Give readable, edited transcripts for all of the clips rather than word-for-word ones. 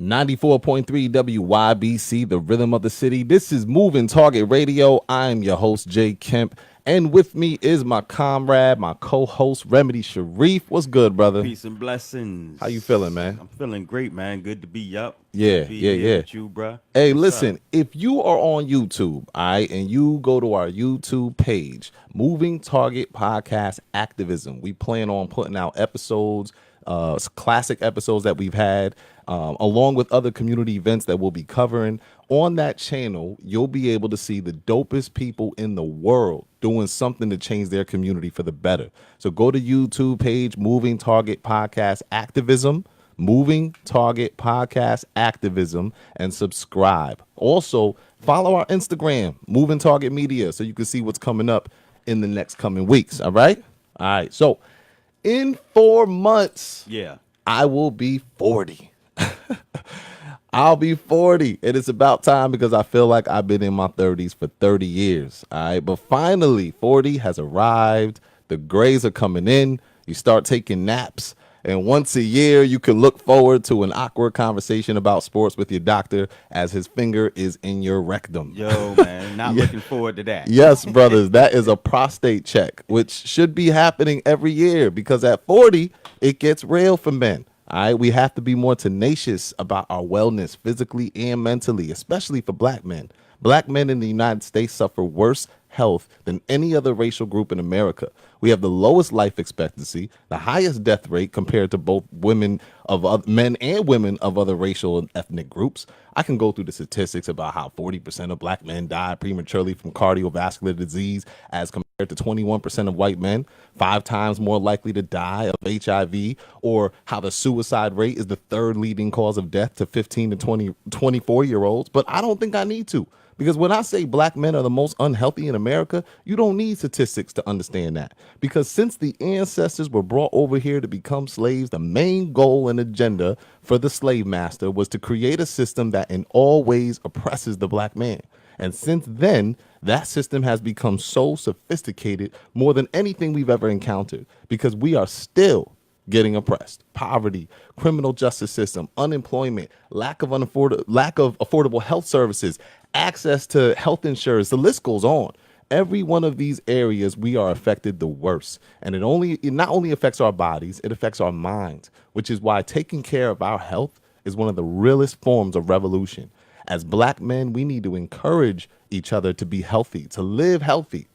94.3 WYBC, the rhythm of the city. This is Moving Target Radio. I'm your host, Jay Kemp. And with me is my comrade, my co-host, Remedy Sharif. What's good, brother? Peace and blessings. How you feeling, man? I'm feeling great, man. Good to be up. Good to Yeah, be yeah, here yeah. with you, bruh. Hey, What's up? listen, if you are on YouTube, all right, and you go to our YouTube page, Moving Target Podcast Activism, we plan on putting out episodes, classic episodes that we've had, along with other community events that we'll be covering. On that channel, you'll be able to see the dopest people in the world doing something to change their community for the better. So go to YouTube page, Moving Target Podcast Activism. Moving Target Podcast Activism, and subscribe. Also, follow our Instagram, Moving Target Media, so you can see what's coming up in the next coming weeks. All right? All right. So, in 4 months, Yeah. I will be 40. I'll be 40. And it's about time because I feel like I've been in my 30s for 30 years. All right. But finally, 40 has arrived. The grays are coming in. You start taking naps. And once a year, you can look forward to an awkward conversation about sports with your doctor as his finger is in your rectum. Yo, man. Not looking forward to that. Yes, brothers, that is a prostate check, which should be happening every year because at 40, it gets real for men. All right, we have to be more tenacious about our wellness physically and mentally, especially for black men. Black men in the United States suffer worse health than any other racial group in America. We have the lowest life expectancy, the highest death rate compared to both men and women of other racial and ethnic groups. I can go through the statistics about how 40% of black men die prematurely from cardiovascular disease as compared to 21% of white men, 5 times more likely to die of HIV, or how the suicide rate is the third leading cause of death to 15 to 24-year-olds. But I don't think I need to. Because when I say black men are the most unhealthy in America, you don't need statistics to understand that. Because since the ancestors were brought over here to become slaves, the main goal and agenda for the slave master was to create a system that in all ways oppresses the black man. And since then, that system has become so sophisticated more than anything we've ever encountered because we are still getting oppressed. Poverty, criminal justice system, unemployment, lack of affordable health services, access to health insurance. The list goes on. Every one of these areas we are affected the worst. And it not only affects our bodies, it affects our minds, which is why taking care of our health is one of the realest forms of revolution. As black men, we need to encourage each other to be healthy, to live healthy.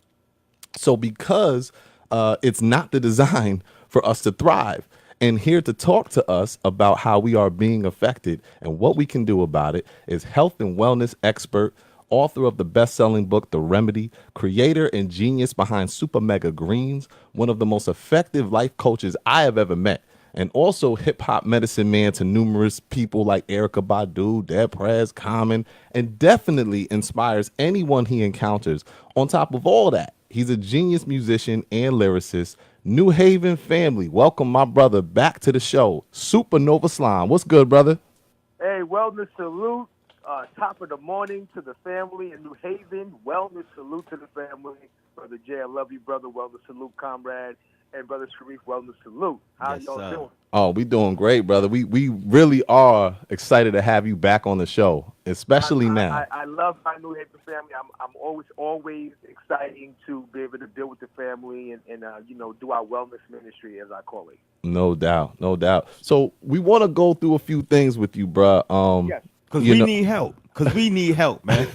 So because it's not the design for us to thrive, and here to talk to us about how we are being affected and what we can do about it is health and wellness expert, author of the best-selling book, The Remedy, creator and genius behind Super Mega Greens, one of the most effective life coaches I have ever met, and also hip-hop medicine man to numerous people like Erykah Badu, Deb Prez, Common, and definitely inspires anyone he encounters. On top of all that, he's a genius musician and lyricist. New Haven family, welcome my brother back to the show, Supernova Slom. What's good, brother? Hey, wellness salute. Top of the morning to the family in New Haven. Wellness salute to the family. Brother Jay, I love you, brother. Wellness salute, comrade. And Brother Sharif, wellness salute. How Yes, y'all sir. doing? Oh, we doing great, brother. We really are excited to have you back on the show, especially now. I love my New Haven family. I'm always exciting to be able to deal with the family and do our wellness ministry, as I call it. No doubt, no doubt. So we want to go through a few things with you, bruh. Yes. Because You we know, need help. Because we need help, man.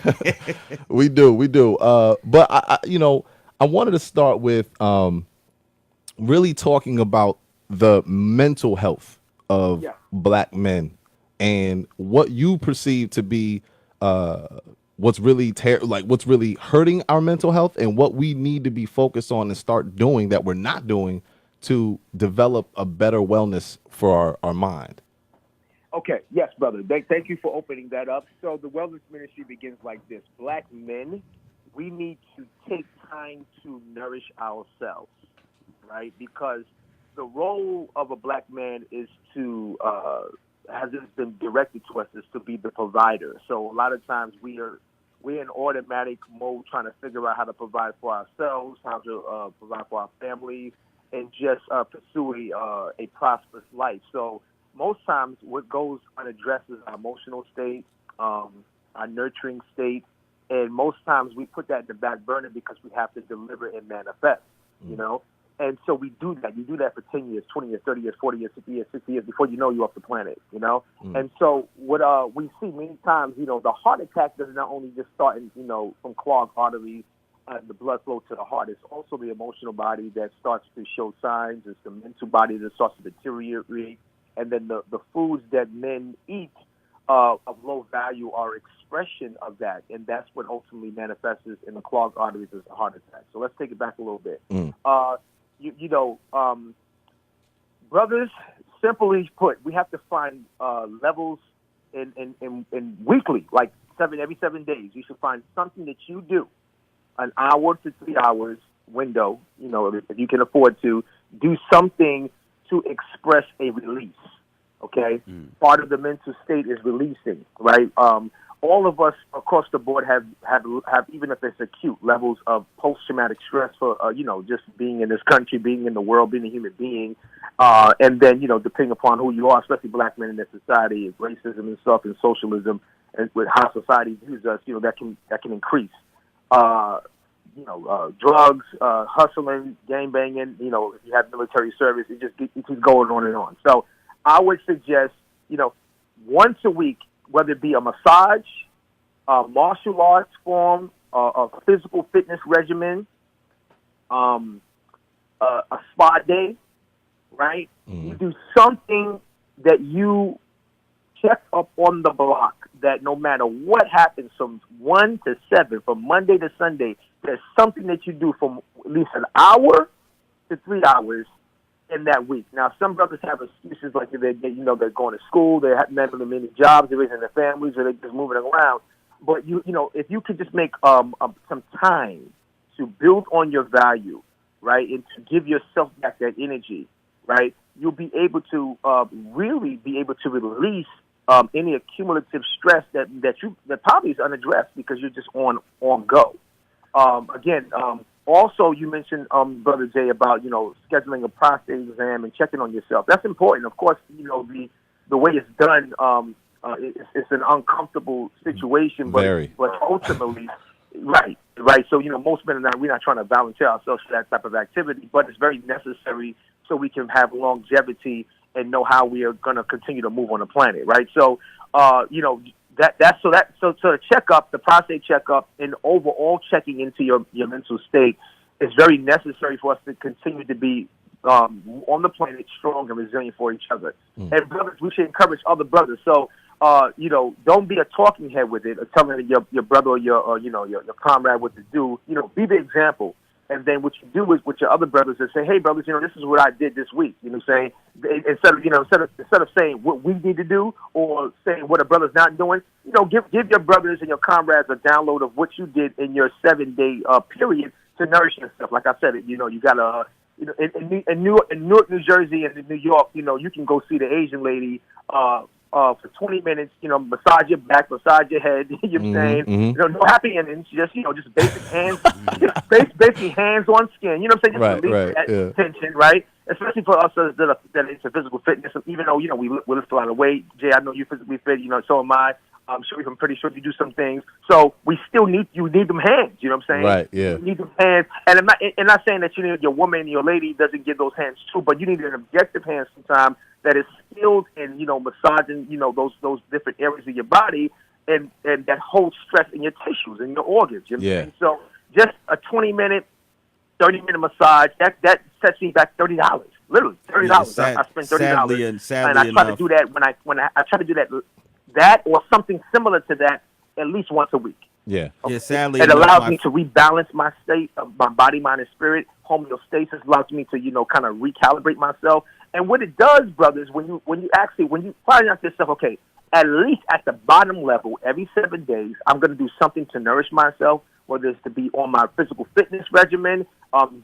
we do. But I wanted to start with really talking about the mental health of Yeah. black men and what you perceive to be what's really what's really hurting our mental health and what we need to be focused on and start doing that we're not doing to develop a better wellness for our mind. Okay. Yes, brother. Thank you for opening that up. So the wellness ministry begins like this. Black men, we need to take time to nourish ourselves, right? Because the role of a black man is to, has been directed to us, is to be the provider. So a lot of times we're in automatic mode trying to figure out how to provide for ourselves, how to provide for our families, and just pursue a prosperous life. So most times what goes unaddressed is our emotional state, our nurturing state, and most times we put that in the back burner because we have to deliver and manifest, you know? And so we do that. You do that for 10 years, 20 years, 30 years, 40 years, 50 years, 60 years before you know you're off the planet, you know? And so what we see many times, you know, the heart attack does not only just start, from clogged arteries, the blood flow to the heart. It's also the emotional body that starts to show signs. It's the mental body that starts to deteriorate. And then the foods that men eat of low value are expression of that, and that's what ultimately manifests in the clogged arteries as a heart attack. So let's take it back a little bit. Brothers, simply put, we have to find levels in weekly, like every 7 days. You should find something that you do, an hour to 3 hours window, if you can afford to, do something to express a release. Okay, part of the mental state is releasing, right? All of us across the board have even if it's acute levels of post-traumatic stress for just being in this country, being in the world, being a human being, and then depending upon who you are, especially black men in this society, racism and stuff, and socialism, and with how society views us, that can increase. Drugs, hustling, gang banging. If you have military service, it keeps going on and on. So I would suggest, once a week, whether it be a massage, a martial arts form, a physical fitness regimen, a spa day, right? You do something that you check up on the block, that no matter what happens from 1 to 7, from Monday to Sunday, there's something that you do from at least an hour to 3 hours in that week. Now, some brothers have excuses like they're going to school, they have many jobs, they're raising their families, or they're just moving around. But if you could just make some time to build on your value, right, and to give yourself back that energy, right, you'll be able to really be able to release any accumulative stress that probably is unaddressed because you're just on go. Also, you mentioned, Brother Jay, about, scheduling a prostate exam and checking on yourself. That's important. Of course, the way it's done, it's an uncomfortable situation, but ultimately, right. So, most men we're not trying to volunteer ourselves for that type of activity, but it's very necessary so we can have longevity and know how we are going to continue to move on the planet, right? So, So the checkup, the prostate checkup, and overall checking into your mental state is very necessary for us to continue to be on the planet strong and resilient for each other. And brothers, we should encourage other brothers. So don't be a talking head with it, or telling your brother or your comrade what to do. Be the example. And then what you do is with your other brothers is say, hey, brothers, this is what I did this week. Saying instead of saying what we need to do or saying what a brother's not doing, give your brothers and your comrades a download of what you did in your 7-day period to nourish yourself. Like I said, you got to, in Newark, New Jersey, and in New York, you can go see the Asian lady for 20 minutes, massage your back, massage your head, you know what I'm saying? No happy endings, just basic hands, basically hands-on skin, you know what I'm saying? Just release that tension, right? Especially for us that are into physical fitness, even though, we lift a lot of weight. Jay, I know you physically fit, so am I. I'm pretty sure you do some things. So we still need them hands, you know what I'm saying? Right, yeah. You need them hands. And I'm not saying that your woman, your lady doesn't get those hands too, but you need an objective hand sometimes that is skilled in, massaging, those different areas of your body and that holds stress in your tissues and your organs. You know what I'm saying? So just a 20-minute, 30-minute massage, that sets me back $30. Literally $30. I spent $30. And I try to do that when I try to do that or something similar to that at least once a week. Yeah. Okay? Yeah, sadly it allows me to rebalance my state of my body, mind, and spirit. Homeostasis allows me to, kind of recalibrate myself. And what it does, brothers, when you find out yourself, okay, at least at the bottom level, every 7 days, I'm going to do something to nourish myself, whether it's to be on my physical fitness regimen,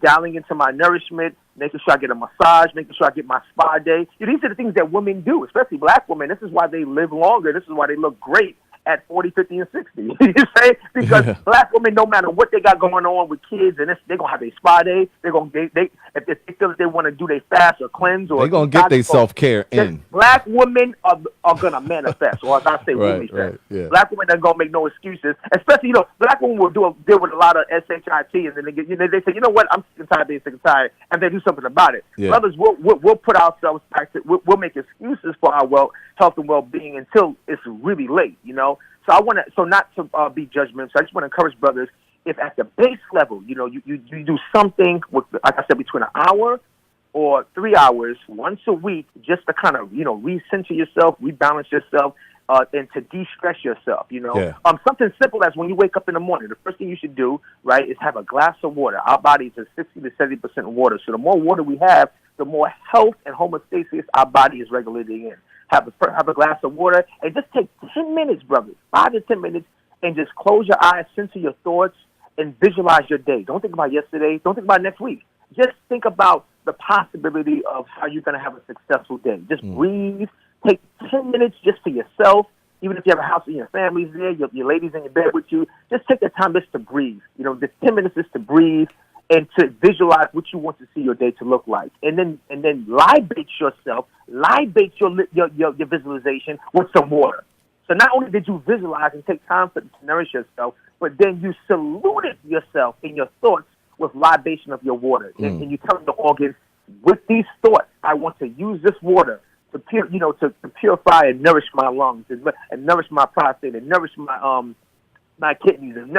dialing into my nourishment, making sure I get a massage, making sure I get my spa day. These are the things that women do, especially black women. This is why they live longer. This is why they look great at 40, 50, and 60. You say? Because black women, no matter what they got going on with kids, and they're going to have a spa day. If they feel that they want to do their fast or cleanse, or they're going to get their self-care in. Black women are going to manifest, or as I say, black women are going to make no excuses. Especially, black women will deal with a lot of shit, and then they say, you know what, I'm sick and tired of being sick and tired, and they do something about it. Yeah. Brothers, we'll put ourselves back to, we'll make excuses for our health and well-being until it's really late, So not to be judgmental, so I just want to encourage brothers, if at the base level, you do something with, like I said, between an hour or 3 hours once a week, just to kind of, recenter yourself, rebalance yourself, and to de-stress yourself, Something simple as when you wake up in the morning, the first thing you should do, right, is have a glass of water. Our bodies are 60 to 70% water. So the more water we have, the more health and homeostasis our body is regulating in. Have a glass of water and just take 10 minutes, brothers, 5 to 10 minutes, and just close your eyes, center your thoughts, and visualize your day. Don't think about yesterday. Don't think about next week. Just think about the possibility of how you're going to have a successful day. Just breathe. Take 10 minutes just for yourself. Even if you have a house and your family's there, your ladies in your bed with you, just take the time just to breathe. Just 10 minutes just to breathe and to visualize what you want to see your day to look like. And then libate yourself, libate your visualization with some water. So not only did you visualize and take time to nourish yourself, but then you saluted yourself in your thoughts with libation of your water. And you tell the organs, with these thoughts, I want to use this water to purify and nourish my lungs and nourish my prostate and nourish my kidneys and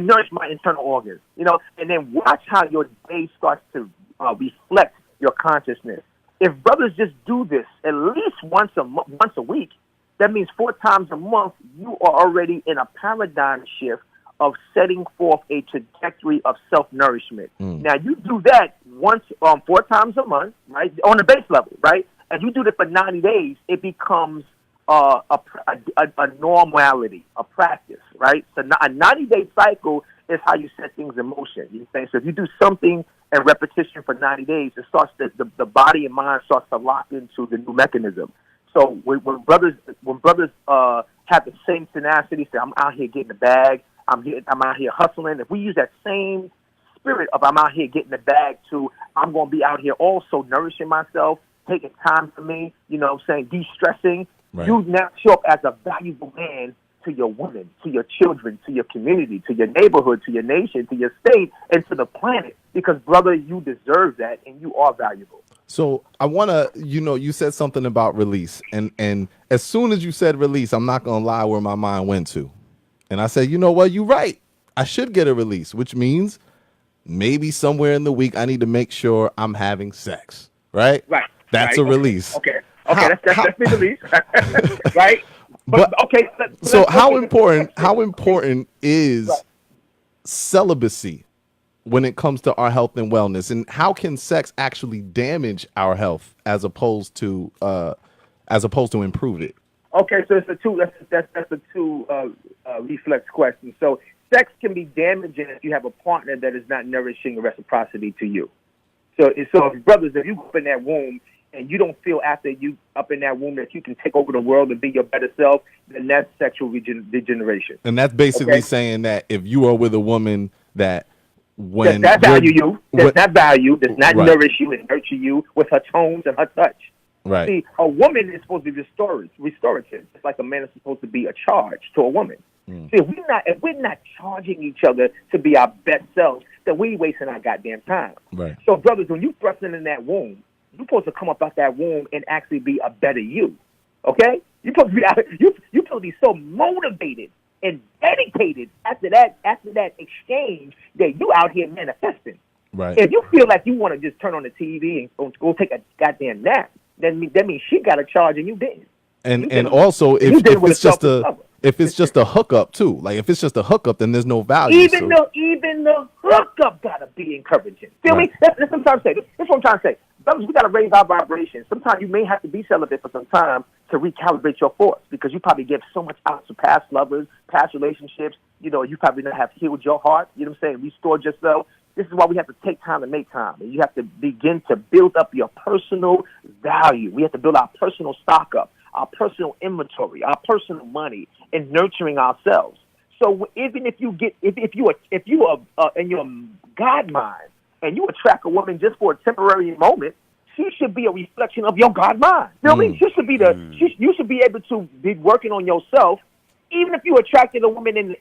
nourish my internal organs. And then watch how your day starts to reflect your consciousness. If brothers just do this at least once a week, that means 4 times a month, you are already in a paradigm shift of setting forth a trajectory of self-nourishment. Now, you do that 4 times a month, right, on the base level, right? And you do this for 90 days, it becomes a normality, a practice, right? So a 90-day cycle is how you set things in motion. You think? So if you do something in repetition for 90 days, it starts the body and mind starts to lock into the new mechanism. So when brothers have the same tenacity, say I'm out here getting the bag, I'm out here hustling. If we use that same spirit of I'm out here getting the bag to I'm going to be out here also nourishing myself, taking time for me, de-stressing, right. You now show up as a valuable man to your woman, to your children, to your community, to your neighborhood, to your nation, to your state, and to the planet. Because, brother, you deserve that, and you are valuable. So I want to, you said something about release. And as soon as you said release, I'm not going to lie where my mind went to. And I said, you know what? You're right. I should get a release, which means maybe somewhere in the week I need to make sure I'm having sex. Right? Right. That's right. a release. Okay. That's the release. Right? But okay. So how important is celibacy when it comes to our health and wellness, and how can sex actually damage our health as opposed to improve it? Okay, so it's that's a two reflex question. So sex can be damaging if you have a partner that is not nourishing reciprocity to you. So brothers, if you go up in that womb and you don't feel after you up in that womb that you can take over the world and be your better self, then that's sexual degeneration. And that's basically saying that if you are with a woman that when does not value you, does not right. nourish you and nurture you with her tones and her touch. Right. See, a woman is supposed to be restorative. It's like a man is supposed to be a charge to a woman. See, if we're not charging each other to be our best selves, then we wasting our goddamn time. Right. So, brothers, when you thrusting in that womb, you're supposed to come up out that womb and actually be a better you. Okay? You're supposed to be so motivated and dedicated after that exchange that you out here manifesting. Right. If you feel like you want to just turn on the TV and go take a goddamn nap, that means she got a charge and you didn't. And also if it's just a hookup too, like if it's just a hookup, then there's no value. Even the hookup gotta be encouraging. Feel me? That's what I'm trying to say. That's what I'm trying to say. Brothers, we gotta raise our vibrations. Sometimes you may have to be celibate for some time to recalibrate your force because you probably give so much out to past lovers, past relationships. You probably not have healed your heart. You know what I'm saying? Restored yourself. This is why we have to take time to make time. And you have to begin to build up your personal value. We have to build our personal stock up, our personal inventory, our personal money, and nurturing ourselves. So even if you are in your God mind and you attract a woman just for a temporary moment, she should be a reflection of your God mind. You know what I mean? She should be you should be able to be working on yourself. Even if you attracted a woman in the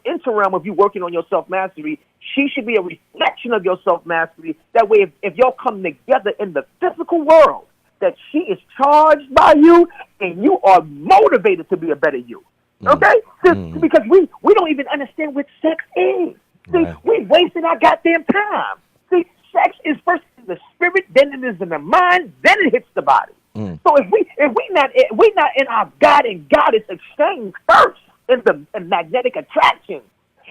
interim of you working on your self-mastery, she should be a reflection of your self-mastery. That way, if y'all come together in the physical world, that she is charged by you and you are motivated to be a better you. Okay? Because we don't even understand what sex is. See, we wasting our goddamn time. See, sex is first in the spirit, then it is in the mind, then it hits the body. So if we not in our God and Goddess exchange first in magnetic attraction,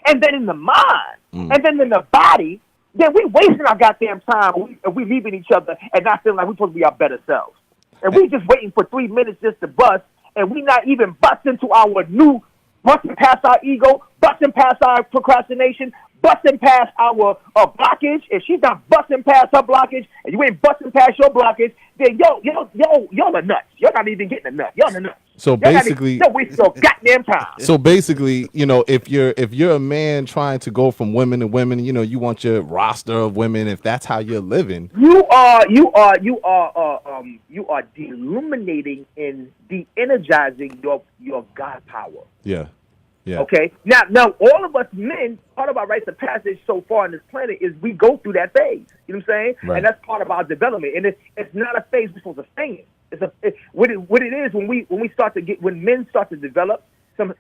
and then in the mind, and then in the body, then we wasting our goddamn time. We leaving each other and not feeling like we're supposed to be our better selves. And we just waiting for 3 minutes just to bust, and we not even busting to our new, busting past our ego, busting past our procrastination, busting past our blockage. If she's not busting past her blockage, and you ain't busting past your blockage, then y'all are nuts. You're not even getting a nut. Y'all are nuts. So basically, don't waste your goddamn time. So basically, if you're a man trying to go from women to women, you want your roster of women. If that's how you're living, you are deluminating and de-energizing your God power. Yeah. Yeah. Okay. Now, all of us men, part of our rites of passage so far on this planet is we go through that phase. You know what I'm saying? Right. And that's part of our development. And it's not a phase we're supposed to stay in. What it is when men start to develop. Some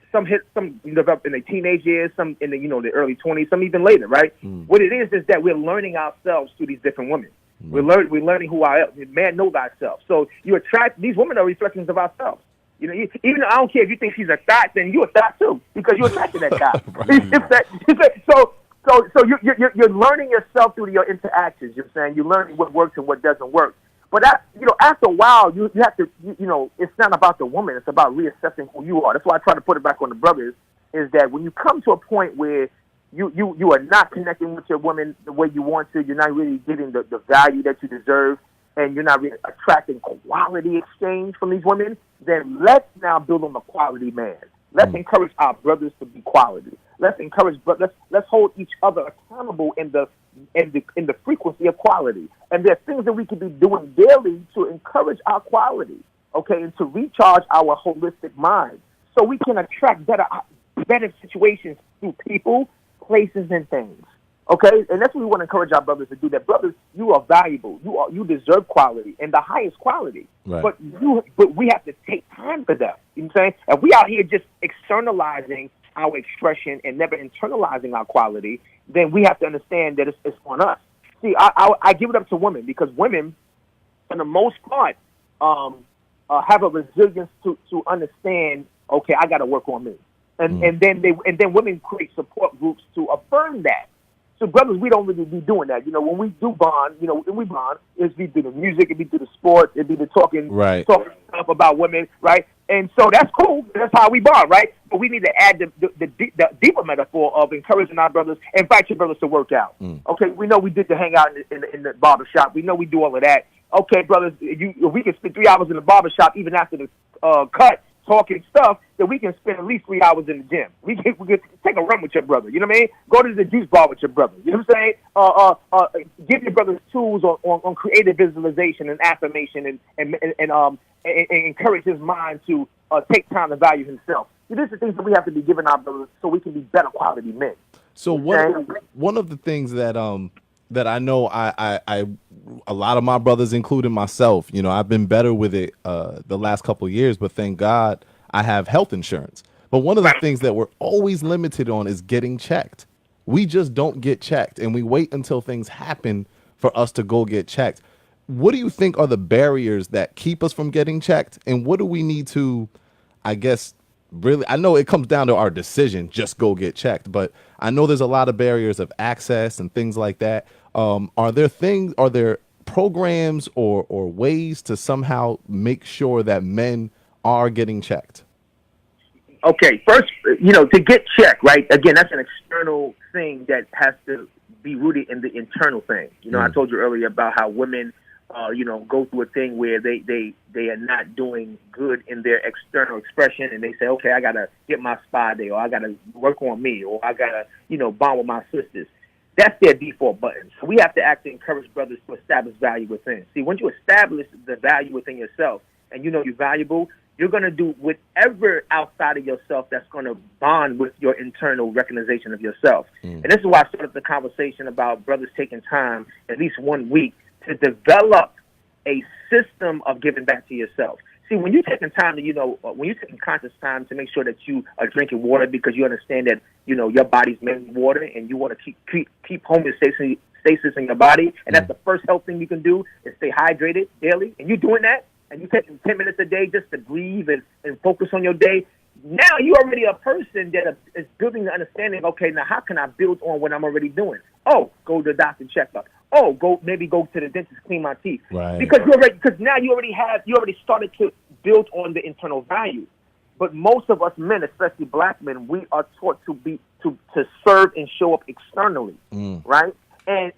develop in their teenage years, some in the early 20s, some even later. Right. What it is that we're learning ourselves through these different women. We're learning who our man know thyself. So you attract these women are reflections of ourselves. Even though I don't care if you think she's a thought, then you're a thought too, because you're attracted to that guy. So you're learning yourself through your interactions. You're saying you're learning what works and what doesn't work. But after a while, you have to, it's not about the woman. It's about reassessing who you are. That's why I try to put it back on the brothers. Is that when you come to a point where you are not connecting with your woman the way you want to, you're not really getting the value that you deserve, and you're not really attracting quality exchange from these women, then let's now build on the quality man. Let's encourage our brothers to be quality. Let's hold each other accountable in the frequency of quality. And there are things that we can be doing daily to encourage our quality, okay, and to recharge our holistic mind, so we can attract better situations through people, places, and things. Okay, and that's what we want to encourage our brothers to do. That brothers, you are valuable. You deserve quality and the highest quality. Right. But we have to take time for that. You know what I'm saying? If we out here just externalizing our expression and never internalizing our quality, then we have to understand that it's on us. See, I give it up to women, because women, for the most part, have a resilience to understand. Okay, I got to work on me, and then women create support groups to affirm that. So brothers, we don't really be doing that. When we do bond, we bond, it's be through the music, it be through the sports, it be the talking stuff about women, right? And so that's cool. That's how we bond, right? But we need to add the deeper metaphor of encouraging our brothers, invite your brothers to work out. Okay, we know we did the hangout in the barber shop. We know we do all of that. Okay, brothers, if we can spend 3 hours in the barber shop even after the cut, talking stuff, that we can spend at least 3 hours in the gym. We can take a run with your brother. You know what I mean? Go to the juice bar with your brother. You know what I'm saying? Give your brothers tools on creative visualization and affirmation, and encourage his mind to take time to value himself. So these are things that we have to be giving our brothers so we can be better quality men. So one of the things that I know a lot of my brothers, including myself, I've been better with it the last couple of years, but thank God I have health insurance. But one of the things that we're always limited on is getting checked. We just don't get checked, and we wait until things happen for us to go get checked. What do you think are the barriers that keep us from getting checked, and what do we need to, I guess, really, I know it comes down to our decision, just go get checked, but I know there's a lot of barriers of access and things like that. Are there programs or ways to somehow make sure that men are getting checked? Okay, first, to get checked, right? Again, that's an external thing that has to be rooted in the internal thing. I told you earlier about how women go through a thing where they are not doing good in their external expression, and they say, okay, I gotta get my spa day, or I gotta work on me, or I gotta, bond with my sisters. That's their default button. So we have to actually encourage brothers to establish value within. See, once you establish the value within yourself, and you know you're valuable, you're going to do whatever outside of yourself that's going to bond with your internal recognition of yourself. And this is why I started the conversation about brothers taking time, at least 1 week, to develop a system of giving back to yourself. See, when you're taking time to, when you're taking conscious time to make sure that you are drinking water because you understand that, your body's made water and you want to keep homeostasis in your body, and that's the first health thing you can do is stay hydrated daily, and you're doing that, and you're taking 10 minutes a day just to breathe and focus on your day, now you're already a person that is building the understanding, okay, now how can I build on what I'm already doing? Oh, go to the doctor checkup. Oh, go to the dentist, clean my teeth. Right. Because now you already started to build on the internal value. But most of us men, especially black men, we are taught to serve and show up externally, right? And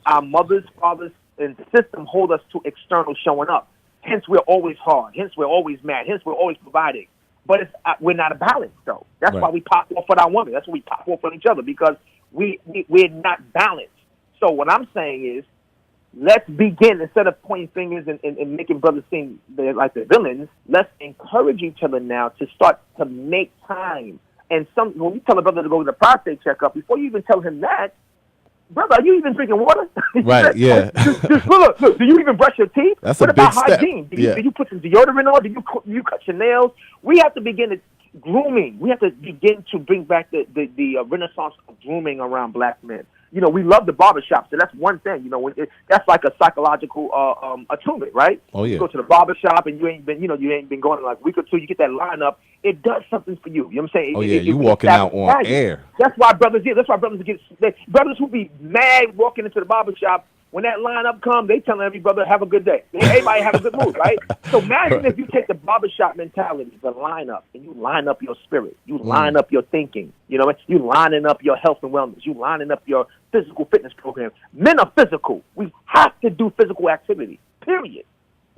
our mothers, fathers, and system hold us to external showing up. Hence, we're always hard. Hence, we're always mad. Hence, we're always providing. But we're not a balance, though. That's why we pop off with our women. That's why we pop off with each other, because we're not balanced. So what I'm saying is, let's begin, instead of pointing fingers and making brothers seem like the villains, let's encourage each other now to start to make time. And when you tell a brother to go to the prostate checkup, before you even tell him that, brother, are you even drinking water? Right, yeah. Look, do you even brush your teeth? That's what a big about step. hygiene? Do you put some deodorant on? Do you cut your nails? We have to begin to grooming. We have to begin to bring back the renaissance of grooming around black men. We love the barbershop, so that's one thing. That's like a psychological attunement, right? Oh yeah. You go to the barbershop and you ain't been going in like a week or two. You get that lineup. It does something for you. You know what I'm saying? Oh yeah, you walking out on air. That's why brothers brothers who be mad walking into the barbershop. When that lineup comes, they telling every brother, have a good day. Everybody have a good mood, right? So imagine if you take the barbershop mentality, the lineup, and you line up your spirit. You line up your thinking. You lining up your health and wellness. You lining up your physical fitness program. Men are physical. We have to do physical activity, period.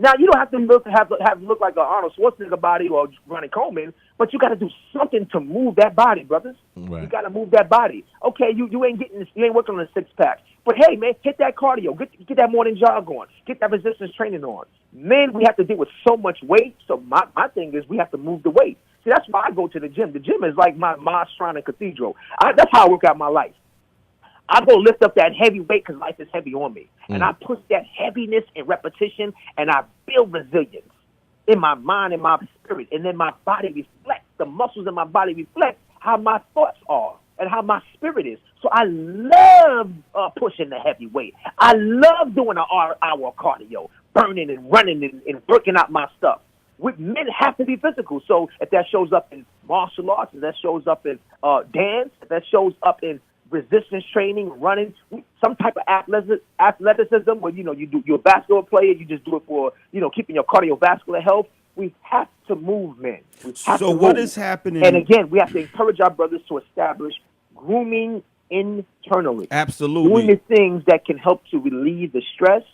Now, you don't have to look like an Arnold Schwarzenegger body or Ronnie Coleman, but you got to do something to move that body, brothers. Right. You got to move that body. Okay, you ain't working on a six pack, but hey, man, hit that cardio, get that morning jog on, get that resistance training on. Men, we have to deal with so much weight. So my thing is, we have to move the weight. See, that's why I go to the gym. The gym is like my mosque, shrine, and cathedral. That's how I work out my life. I go lift up that heavy weight because life is heavy on me. And I push that heaviness and repetition, and I build resilience in my mind and my spirit. And then my body reflects, the muscles in my body reflect how my thoughts are and how my spirit is. So I love pushing the heavy weight. I love doing an hour cardio, burning and running and working out my stuff. Men have to be physical. So if that shows up in martial arts, if that shows up in dance, if that shows up in resistance training, running, some type of athleticism where, you're a basketball player, you just do it for, keeping your cardiovascular health. We have to move, men. So what is happening? And again, we have to encourage our brothers to establish grooming internally. Absolutely. Doing the things that can help to relieve the stress,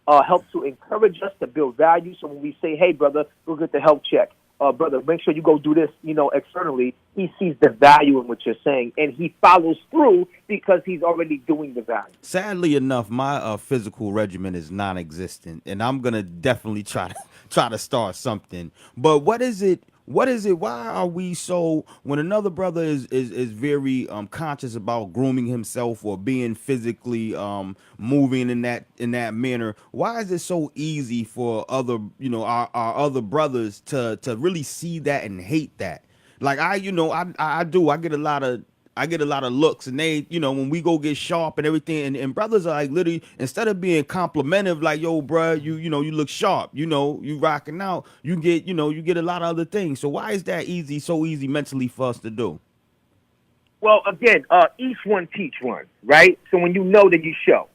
help to encourage us to build value. So when we say, hey, brother, go get the health check. Brother, make sure you go do this, externally. He sees the value in what you're saying, and he follows through because he's already doing the value. Sadly enough, my physical regimen is non-existent, and I'm gonna definitely try to start something. But what is it? Why are we so, when another brother is very conscious about grooming himself or being physically moving in that manner, why is it so easy for other, our other brothers to really see that and hate that? Like I get a lot of looks, and they, when we go get sharp and everything, and brothers are like literally, instead of being complimentive, like, yo, bruh, you look sharp, you rocking out, you get a lot of other things. So why is that so easy mentally for us to do? Well, again, each one teach one, right? So when you know that you show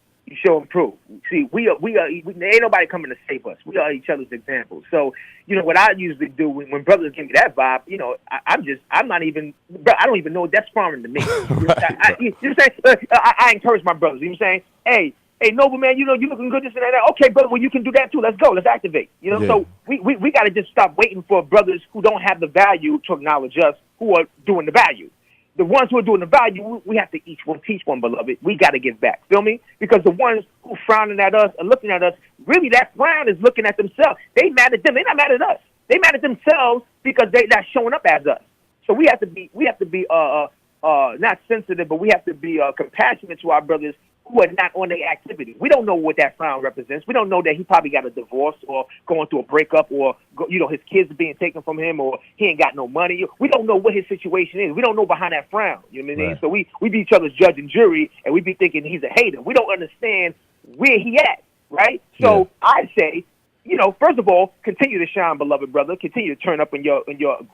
and prove. See, we ain't nobody coming to save us. We are each other's examples. So, what I usually do when brothers give me that vibe, I don't even know what that's foreign to me. I encourage my brothers. You know what I'm saying? Hey, hey, Noble, man, you know, you looking good, this and that. Okay, brother, well, you can do that too. Let's go. Let's activate. You know, Yeah. so we got to just stop waiting for brothers who don't have the value to acknowledge us, who are doing the value. The ones who are doing the value, we have to each one teach one, beloved. We got to give back. Feel me? Because the ones who frowning at us and looking at us, really that frown is looking at themselves. They mad at them. They're not mad at us. They mad at themselves because they not showing up as us. So we have to be not sensitive, but we have to be compassionate to our brothers who are not on their activity. We don't know what that frown represents. We don't know that he probably got a divorce or going through a breakup or, you know, his kids are being taken from him or he ain't got no money. We don't know what his situation is. We don't know behind that frown. You know what I mean? Right. So we be each other's judge and jury, and we be thinking he's a hater. We don't understand where he at, right? So I say, you know, first of all, continue to shine, beloved brother. Continue to turn up in your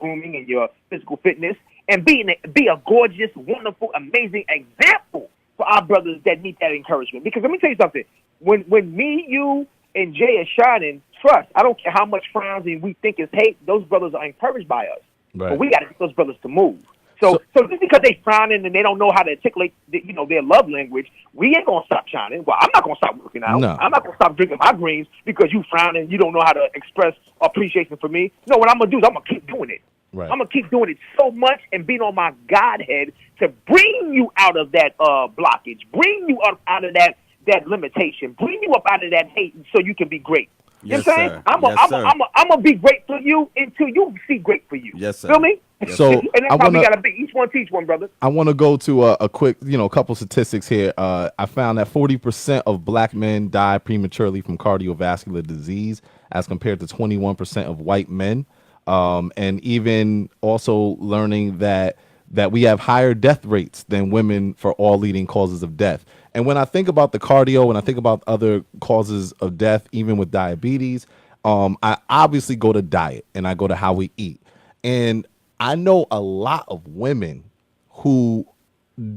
grooming and your physical fitness, and be a gorgeous, wonderful, amazing example for our brothers that need that encouragement. Because let me tell you something. When me, you, and Jay are shining, trust, I don't care how much frowns and we think is hate, those brothers are encouraged by us. Right. But we got to get those brothers to move. So just because they frowning and they don't know how to articulate, their love language, we ain't gonna stop shining. Well, I'm not gonna stop working out. No. I'm not gonna stop drinking my greens because you frowning and you don't know how to express appreciation for me. No, what I'm gonna do is I'm gonna keep doing it. Right. I'm gonna keep doing it so much and being on my Godhead to bring you out of that blockage, bring you up out of that limitation, bring you up out of that hate, so you can be great. You Yes, know what I'm saying? sir. I'm gonna be great for you until you see great for you. Yes, sir. Feel me? So And that's how we gotta be. Each one teach one, brother. I want to go to a quick, couple statistics here. I found that 40% of black men die prematurely from cardiovascular disease, as compared to 21% of white men. And even also learning that we have higher death rates than women for all leading causes of death. And when I think about the cardio, when I think about other causes of death, even with diabetes, I obviously go to diet and I go to how we eat. And I know a lot of women who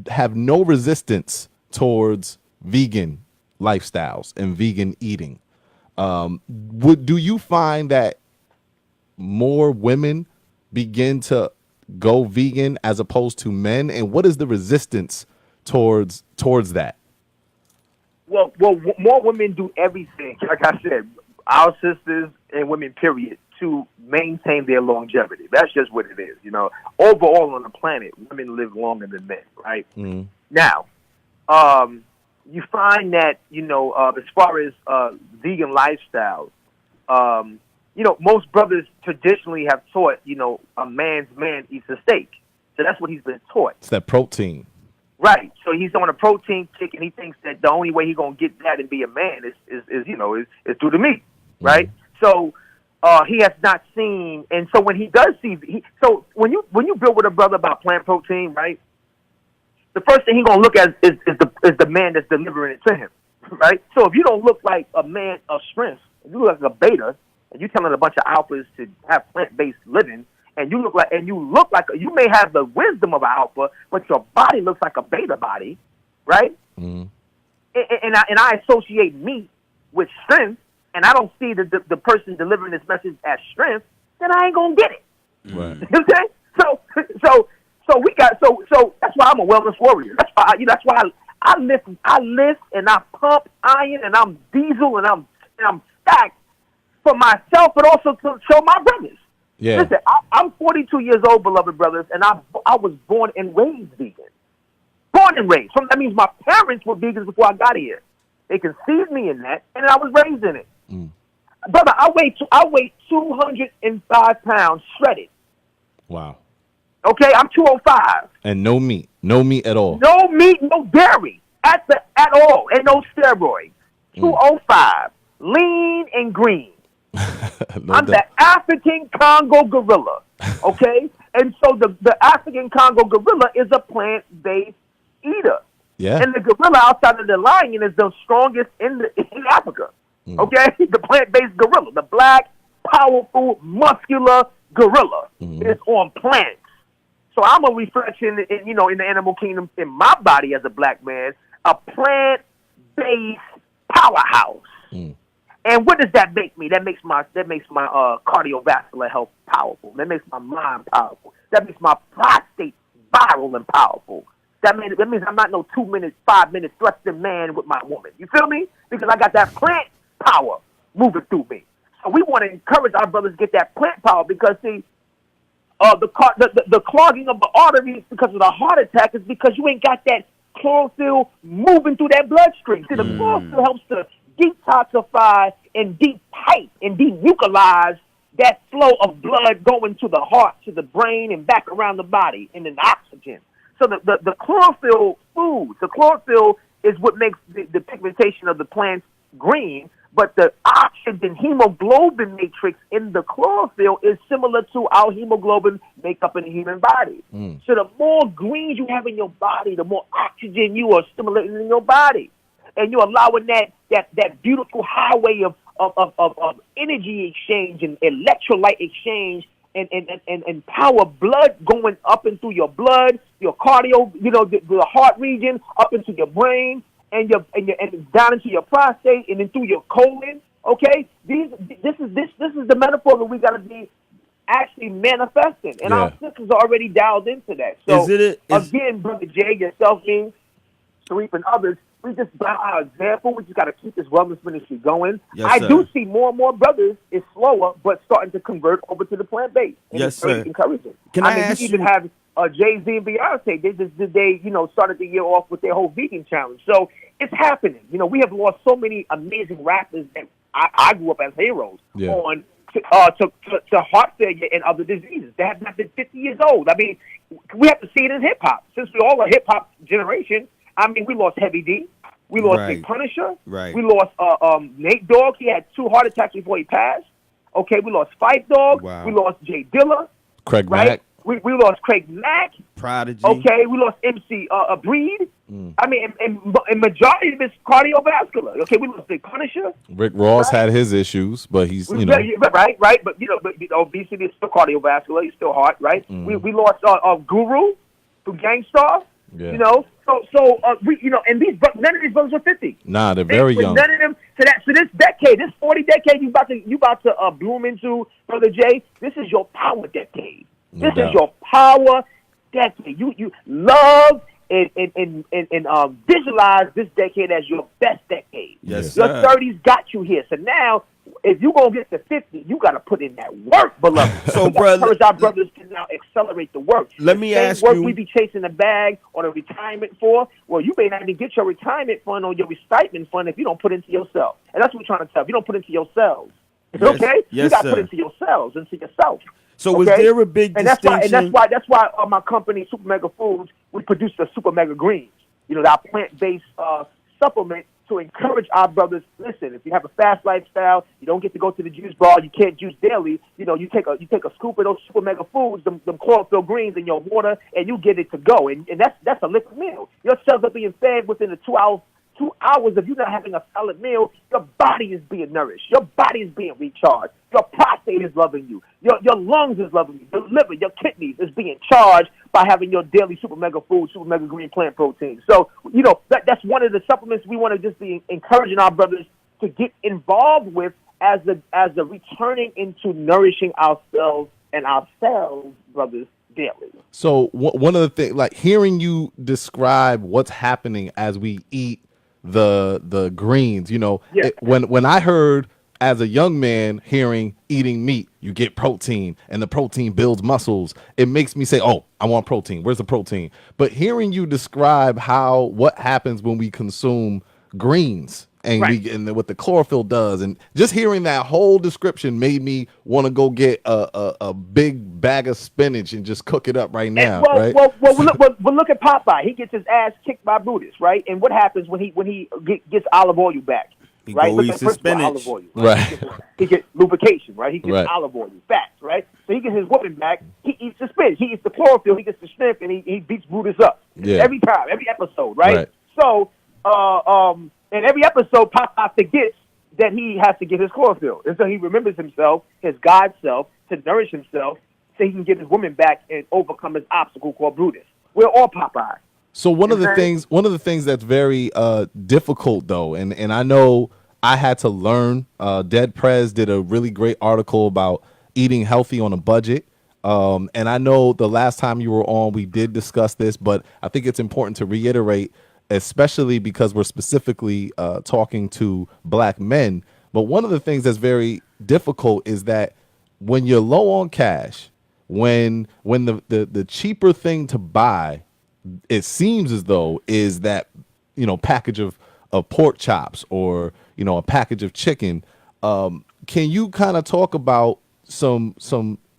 have no resistance towards vegan lifestyles and vegan eating. Do you find that more women begin to go vegan as opposed to men? And what is the resistance towards that? Well, more women do everything, like I said, our sisters and women, period, to maintain their longevity. That's just what it is, Overall on the planet, women live longer than men, right? Mm-hmm. Now, you find that, as far as vegan lifestyles, most brothers traditionally have taught, a man's man eats a steak. So that's what he's been taught. It's that protein. Right. So he's on a protein kick, and he thinks that the only way he's going to get that and be a man is through the meat, right? So he has not seen, and so when he does see, so when you build with a brother about plant protein, right, the first thing he's going to look at is the man that's delivering it to him, right? So if you don't look like a man of strength, if you look like a beta, and you're telling a bunch of alphas to have plant-based living, and you look like you may have the wisdom of an alpha, but your body looks like a beta body, right? Mm-hmm. And I associate meat with strength, and I don't see the person delivering this message as strength, then I ain't gonna get it. Right. You know what I'm saying? So we got so that's why I'm a wellness warrior. That's why I lift and I pump iron and I'm diesel and I'm stacked for myself, but also to show my brothers. Yeah. Listen, I'm 42 years old, beloved brothers, and I was born and raised vegan. Born and raised. So that means my parents were vegans before I got here. They conceived me in that, and I was raised in it. Mm. Brother, I weigh 205 pounds shredded. Wow. Okay, I'm 205. And no meat at all. No meat, no dairy at all, and no steroids. 205, lean and green. I'm the African Congo gorilla, okay? And so the African Congo gorilla is a plant-based eater. Yeah. And the gorilla outside of the lion is the strongest in Africa, okay? The plant-based gorilla, the black, powerful, muscular gorilla is on plants. So I'm a reflection, in the animal kingdom in my body as a black man, a plant-based powerhouse. And what does that make me? That makes my cardiovascular health powerful. That makes my mind powerful. That makes my prostate viral and powerful. That means I'm not no 2 minutes, 5 minutes thrusting man with my woman. You feel me? Because I got that plant power moving through me. So we want to encourage our brothers to get that plant power because see, the clogging of the arteries because of the heart attack is because you ain't got that chlorophyll moving through that bloodstream. See, the chlorophyll helps to detoxify and de-pipe and denuclearize that flow of blood going to the heart, to the brain, and back around the body, and then oxygen. So the chlorophyll foods, the chlorophyll is what makes the pigmentation of the plants green, but the oxygen hemoglobin matrix in the chlorophyll is similar to our hemoglobin makeup in the human body. So the more greens you have in your body, the more oxygen you are stimulating in your body. And you're allowing that beautiful highway of energy exchange and electrolyte exchange and power blood going up and through your blood, your cardio, the heart region, up into your brain, and down into your prostate, and then through your colon. Okay, this is the metaphor that we got to be actually manifesting, and our sisters are already dialed into that. So again, Brother Jay, yourself, me, Sharif, and others, we just by our example, we just got to keep this wellness ministry going. Yes, I sir. do see more and more brothers. It's slower, but starting to convert over to the plant based. Yes, it's very sir. encouraging. Can I ask you even you- have Jay-Z and Beyonce. They started the year off with their whole vegan challenge. So it's happening. We have lost so many amazing rappers that I grew up as heroes on to heart failure and other diseases. They have not been 50 years old. I mean, we have to see it in hip hop. Since we all a hip hop generation, I mean, we lost Heavy D. We lost Big Punisher. Right. We lost Nate Dogg. He had 2 heart attacks before he passed. Okay, we lost Fight Dog. Wow. We lost Jay Dilla. Craig right? Mack. We lost Craig Mack. Prodigy. Okay, we lost MC Breed. I mean, and majority of it's cardiovascular. Okay, we lost Big Punisher. Rick Ross had his issues, but he's right. But obesity is still cardiovascular. He's still heart, right? We lost Guru from Gangstar. Yeah. So and none of these brothers are 50. Nah, they're very young. None of them to this decade, this 40 decade you about to bloom into, Brother Jay. This is your power decade. No This doubt. is your power decade. You love and visualize this decade as your best decade. Yes, Your sir. 30s got you here. So now, if you're going to get to 50, you got to put in that work, beloved. So, We gotta brother- encourage our brothers to now accelerate the work. Let me The same ask work you- we be chasing a bag or a retirement for, well, you may not even get your retirement fund or your retirement fund if you don't put into yourself. And that's what we're trying to tell. If you don't put into yourselves, okay? You Yes, got to sir. put into yourselves, into yourself. So was Okay? there a big and that's distinction? That's why my company, Super Mega Foods, we produce the Super Mega Greens. Our plant-based supplement to encourage our brothers. Listen, if you have a fast lifestyle, you don't get to go to the juice bar, you can't juice daily. You take a scoop of those Super Mega Foods, them chlorophyll greens in your water, and you get it to go. And that's a liquid meal. Your cells are being fed within the 2 hours. 2 hours of you not having a solid meal, your body is being nourished. Your body is being recharged. Your prostate is loving you. Your lungs is loving you. Your liver, your kidneys is being charged by having your daily Super Mega Food, Super Mega Green Plant Protein. So, that's one of the supplements we want to just be encouraging our brothers to get involved with as the returning into nourishing ourselves and ourselves, brothers, daily. So one of the things, like hearing you describe what's happening as we eat the greens, Yeah. when I heard as a young man hearing eating meat, you get protein and the protein builds muscles. It makes me say, oh, I want protein. Where's the protein? But hearing you describe what happens when we consume greens and Right. and what the chlorophyll does, and just hearing that whole description made me want to go get a big bag of spinach and just cook it up right now. Right? Well, look at Popeye. He gets his ass kicked by Buddhists, right? And what happens when he gets olive oil back? He Right? go Look eat at some first of all, spinach. olive oil. Right. He gets lubrication, right? He gets Right. olive oil, fats, right? So he gets his woman back. He eats the spinach. He eats the chlorophyll. He gets the shrimp, and he beats Buddhists up. Yeah. Every time, every episode, right? Right. So, in every episode, Popeye forgets that he has to get his chlorophyll. And so he remembers himself, his God self, to nourish himself so he can get his woman back and overcome his obstacle called Brutus. We're all Popeye. So one of the Okay. things that's very difficult though, and I know I had to learn. Dead Prez did a really great article about eating healthy on a budget. And I know the last time you were on, we did discuss this, but I think it's important to reiterate, especially because we're specifically talking to black men. But one of the things that's very difficult is that when you're low on cash, when the cheaper thing to buy, it seems as though is that package of pork chops or a package of chicken. Can you kind of talk about some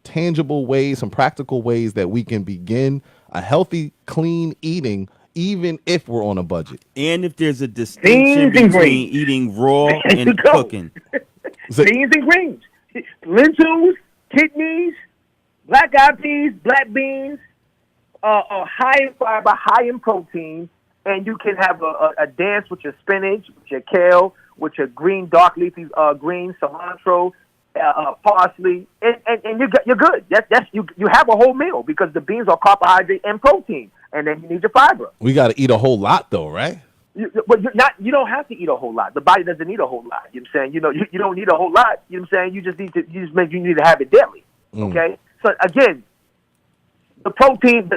tangible ways, some practical ways that we can begin a healthy, clean eating, even if we're on a budget? And if there's a distinction Beans and between greens. eating raw There you and go. cooking. Beans and greens, lentils, kidneys, black-eyed peas, black beans, high in fiber, high in protein, and you can have a dance with your spinach, with your kale, with your green, dark leafy greens, cilantro, parsley, and you're good. That's you have a whole meal because the beans are carbohydrate and protein, and then you need your fiber. We got to eat a whole lot, though, right? You don't have to eat a whole lot. The body doesn't need a whole lot. You know what I'm saying? You don't need a whole lot. You know what I'm saying? You need to have it daily. Okay? So again, the protein,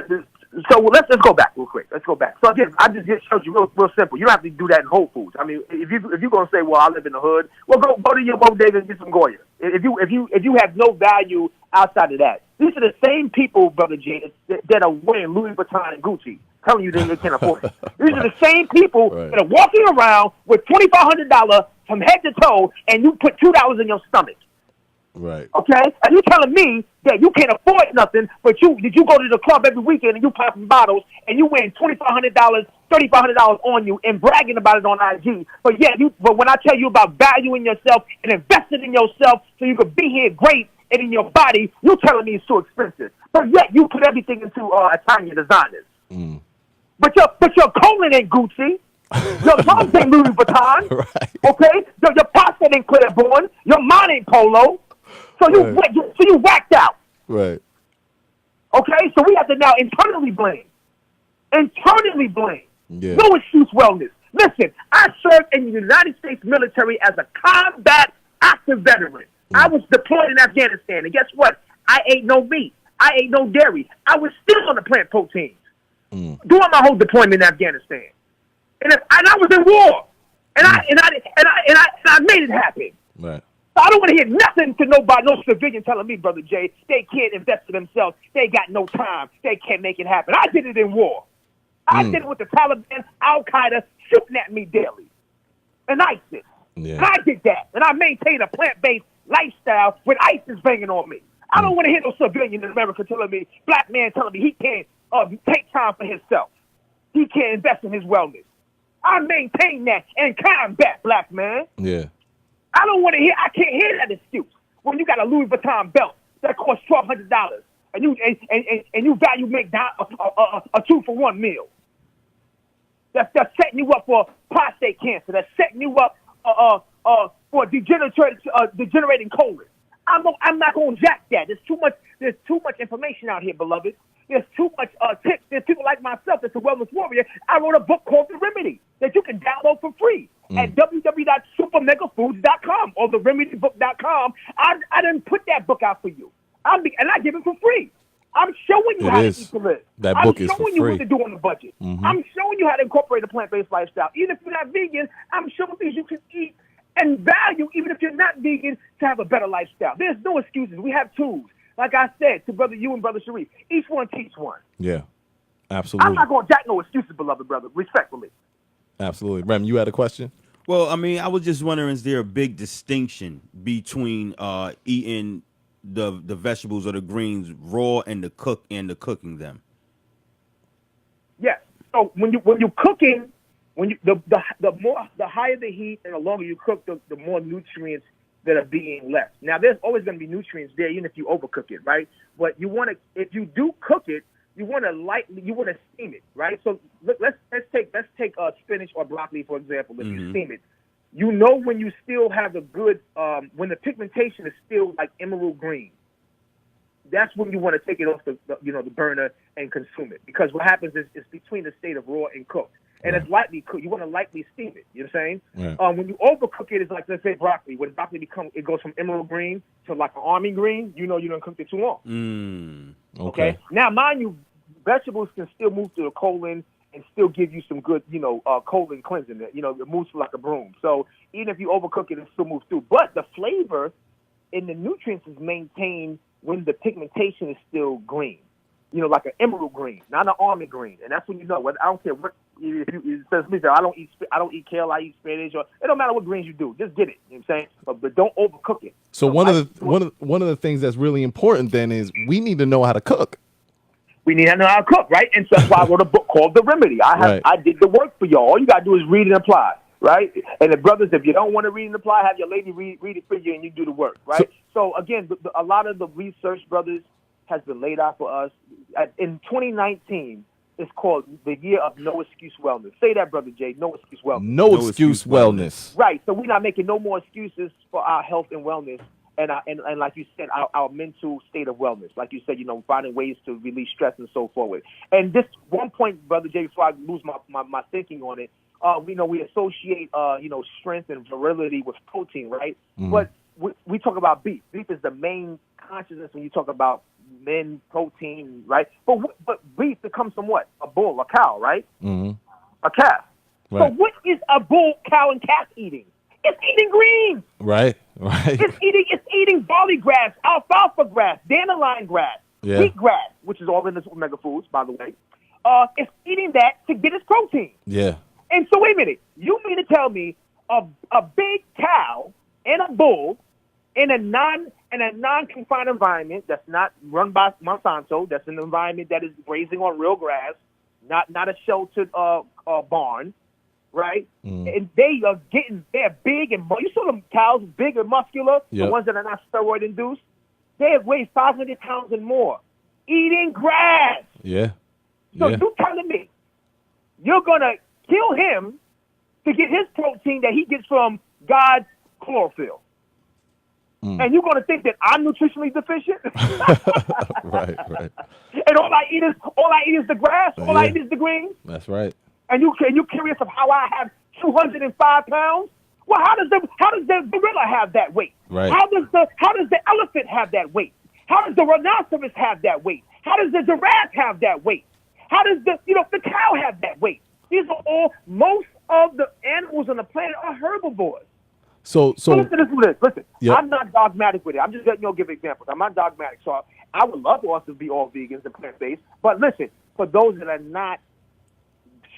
so let's go back real quick. Let's go back. So again, I just showed you real simple. You don't have to do that in Whole Foods. I mean, if you're gonna say, well, I live in the hood, well, go to your bodega and get some Goya. If you have no value outside of that, these are the same people, Brother Jay, that are wearing Louis Vuitton and Gucci, telling you they can't afford it. These are the same people that are walking around with $2,500 from head to toe, and you put $2 in your stomach. Right. Okay? And you telling me that you can't afford nothing, but you go to the club every weekend and you popping bottles and you win $2,500, $3,500 on you and bragging about it on IG. But but when I tell you about valuing yourself and investing in yourself so you can be here great and in your body, you telling me it's too expensive. But yet you put everything into Italian designers. But your colon ain't Gucci. Your mom's ain't Louis Vuitton. Right. Okay? Your prostate ain't Claiborne. Your mind ain't Polo. So you whacked out. Right. Okay? So we have to now internally blame. Internally blame. Yeah. No excuse wellness. Listen, I served in the United States military as a combat active veteran. I was deployed in Afghanistan. And guess what? I ate no meat. I ate no dairy. I was still on the plant proteins. Doing my whole deployment in Afghanistan. And I was in war. And I made it happen. Right. So I don't want to hear nothing to nobody, no civilian telling me, Brother Jay, they can't invest in themselves. They got no time. They can't make it happen. I did it in war. I did it with the Taliban, Al-Qaeda shooting at me daily. And ISIS. Yeah. And I did that. And I maintained a plant-based lifestyle with ISIS banging on me. I don't want to hear no civilian in America telling me, black man telling me he can't take time for himself. He can't invest in his wellness. I maintain that and combat, black man. Yeah. I don't want to hear. I can't hear that excuse when you got a Louis Vuitton belt that costs $1,200 and you value McDonald's a 2-for-1 meal. That's setting you up for prostate cancer. That's setting you up for degenerating colon. I'm not going to jack that. There's too much information out here, beloved. There's too much tips. There's people like myself that's a wellness warrior. I wrote a book called The Remedy that you can download for free at www.supermegafoods.com or theremedybook.com. I didn't put that book out for you. And I give it for free. I'm showing you how to eat to live. That book is for I'm showing you free. what to do on the budget. I'm showing you how to incorporate a plant-based lifestyle. Even if you're not vegan, I'm showing things you can eat and value, even if you're not vegan, to have a better lifestyle. There's no excuses. We have tools. Like I said to Brother you and Brother Sharif, each one teach one. Yeah. Absolutely. I'm not going to jack no excuses, beloved brother, respectfully. Absolutely. Rem, you had a question? Well, I mean, I was just wondering, is there a big distinction between eating the vegetables or the greens raw and the cooking them? Yes. So when you're cooking, the higher the heat and the longer you cook, the more nutrients that are being left. Now, there's always going to be nutrients there, even if you overcook it, right? But you want to, if you do cook it, you want to steam it, right? So let's take spinach or broccoli, for example. If you steam it, you know when you still have the good, when the pigmentation is still like emerald green. That's when you want to take it off the burner and consume it. Because what happens is it's between the state of raw and cooked. and Right. it's lightly cooked. You want to lightly steam it. You know what I'm saying? Yeah. When you overcook it, it's like, let's say broccoli. When broccoli it goes from emerald green to like an army green. You know you don't cook it too long. Okay. Now, mind you, vegetables can still move through the colon and still give you some good, colon cleansing. It moves through like a broom. So even if you overcook it, it still moves through. But the flavor and the nutrients is maintained when the pigmentation is still green. Like an emerald green, not an almond green. And that's when you know. I don't care what if you says me. I don't eat kale. I eat spinach. Or it don't matter what greens you do. Just get it. You know what I'm saying? But don't overcook it. So one of the things that's really important then is we need to know how to cook. We need to know how to cook, right? And so that's why I wrote a book called The Remedy. I did the work for y'all. All you gotta do is read and apply, right? And the brothers, if you don't want to read and apply, have your lady read it for you, and you do the work, right? So again, a lot of the research, brothers, has been laid out for us. In 2019, it's called the year of no excuse wellness. Say that, Brother Jay, no excuse wellness. No excuse wellness. Right. So we're not making no more excuses for our health and wellness. And like you said, our mental state of wellness. Like you said, finding ways to release stress and so forth. And this one point, Brother Jay, before I lose my thinking on it, we associate, strength and virility with protein, right? Mm-hmm. But we talk about beef. Beef is the main consciousness when you talk about men, protein, right? But beef, it comes from what? A bull, a cow, right? Mm-hmm. A calf. Right. So what is a bull, cow, and calf eating? It's eating greens. Right. It's eating barley grass, alfalfa grass, dandelion grass, wheat grass, which is all in this omega foods, by the way. It's eating that to get its protein. Yeah. And so wait a minute. You mean to tell me a big cow and a bull in a non-confined environment that's not run by Monsanto, that's an environment that is grazing on real grass, not a sheltered barn, right? Mm. And they're big and you saw them cows big and muscular, the ones that are not steroid induced. They weigh 500 pounds and more, eating grass. Yeah. So you telling me you're gonna kill him to get his protein that he gets from God's chlorophyll? And you're going to think that I'm nutritionally deficient? Right. And all I eat is the grass? All I eat is the greens? That's right. And you curious of how I have 205 pounds? Well, how does the gorilla have that weight? Right. How does the elephant have that weight? How does the rhinoceros have that weight? How does the giraffe have that weight? How does the cow have that weight? These are all, most of the animals on the planet are herbivores. So listen to this. Listen, yep. I'm not dogmatic with it. I'm just letting you give examples. I'm not dogmatic. So I would love for us to be all vegans and plant-based. But listen, for those that are not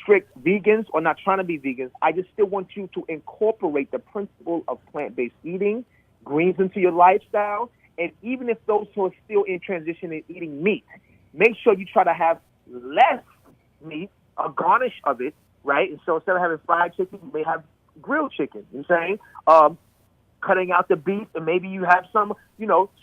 strict vegans or not trying to be vegans, I just still want you to incorporate the principle of plant-based eating, greens into your lifestyle. And even if those who are still in transition and eating meat, make sure you try to have less meat, a garnish of it, right? And so instead of having fried chicken, you may have grilled chicken, you know what I'm saying? Cutting out the beef, and maybe you have some,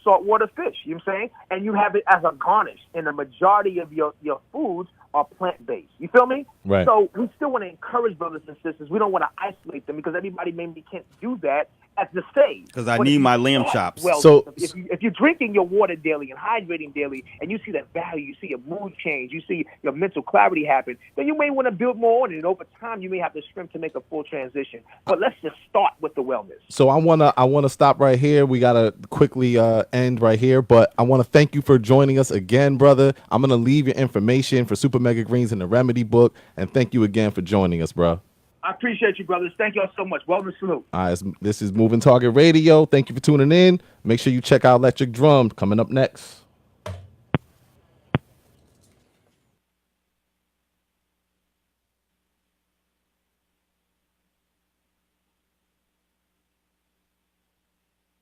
saltwater fish, you know what I'm saying? And you have it as a garnish, and the majority of your foods are plant-based. You feel me? Right. So we still want to encourage brothers and sisters. We don't want to isolate them because everybody maybe can't do that at the stage. Because I need my lamb chops. Well, so if you're drinking your water daily and hydrating daily, and you see that value, you see your mood change, you see your mental clarity happen, then you may want to build more on it. And over time, you may have the strength to make a full transition. But let's just start with the wellness. So I wanna stop right here. We gotta quickly end right here, but I want to thank you for joining us again, brother. I'm gonna leave your information for Super Mega Greens in the Remedy book, and thank you again for joining us, bro. I appreciate you, brothers. Thank y'all so much. Wellness salute. All right, this is Moving Target Radio. Thank you for tuning in. Make sure you check out Electric Drum coming up next.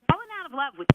Falling out of love with